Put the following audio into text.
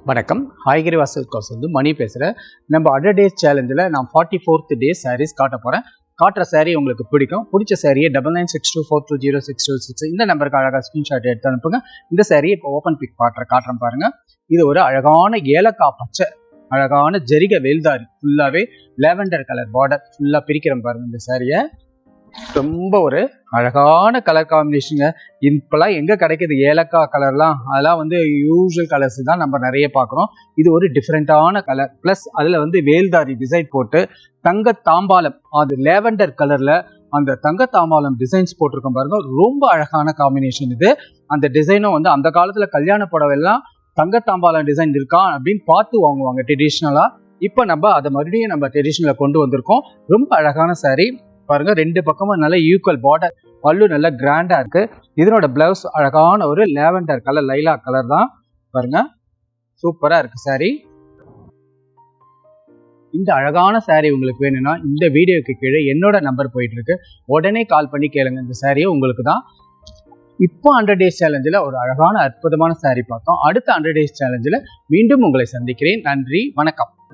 வணக்கம். ஹாய்கிரி வாசல் கோர்ஸ் மணி பேசுகிறேன். நம்ம 100 டேஸ் சேலஞ்சில் நான் 44th டே சாரீஸ் காட்ட போகிறேன். காட்டுற சாரீ உங்களுக்கு பிடிச்ச சாரியை 9962420626 இந்த நம்பருக்கு அழகாக ஸ்க்ரீன்ஷாட் எடுத்து அனுப்புங்க. இந்த சாரியை இப்போ ஓப்பன் பிக் காட்டுறேன் பாருங்கள். இது ஒரு அழகான ஏலக்காய் பச்சை அழகான ஜரிகை வேல்தாரி ஃபுல்லாகவே லேவெண்டர் கலர் பார்டர் ஃபுல்லாக பிரிக்கிறேன் பாருங்கள். இந்த சாரியை ரொம்ப ஒரு அழகான கலர் காம்பினேஷனுங்க. இப்பெல்லாம் எங்கே கிடைக்கிது ஏலக்காய் கலர்லாம், அதெல்லாம் யூஸ்வல் கலர்ஸ் தான் நம்ம நிறைய பார்க்குறோம். இது ஒரு டிஃப்ரெண்ட்டான கலர். ப்ளஸ் அதில் வேல்தாரி டிசைன் போட்டு தங்க தாம்பாலம், அது லேவெண்டர் கலரில் அந்த தங்க தாம்பாலம் டிசைன்ஸ் போட்டிருக்கோம் பாருங்க. ரொம்ப அழகான காம்பினேஷன் இது. அந்த டிசைனும் அந்த காலத்தில் கல்யாண புடவைலாம் தங்க தாம்பாலம் டிசைன் இருக்கா அப்படின்னு பார்த்து வாங்குவாங்க ட்ரெடிஷ்னலாக. இப்போ நம்ம அதை மறுபடியும் நம்ம ட்ரெடிஷ்னலில் கொண்டு வந்திருக்கோம். ரொம்ப அழகான சாரீ பாருங்க. ரெண்டு பக்கமும் நல்ல ஈக்குவல் பார்டர், பல்லு நல்ல கிராண்டா இருக்கு. இதனோட பிளவுஸ் அழகான ஒரு லேவெண்டர் கலர் லைலா கலர் தான் பாருங்க. சூப்பரா இருக்கு சாரி. இந்த அழகான சாரி உங்களுக்கு வேணும்னா இந்த வீடியோக்கு கீழே என்னோட நம்பர் போயிட்டு இருக்கு, உடனே கால் பண்ணி கேளுங்க. இந்த சாரியை உங்களுக்கு தான். இப்போ 100 டேஸ் சேலஞ்சில் ஒரு அழகான அற்புதமான சாரி பார்த்தோம். அடுத்த 100 டேஸ் சேலஞ்சில் மீண்டும் உங்களை சந்திக்கிறேன். நன்றி, வணக்கம்.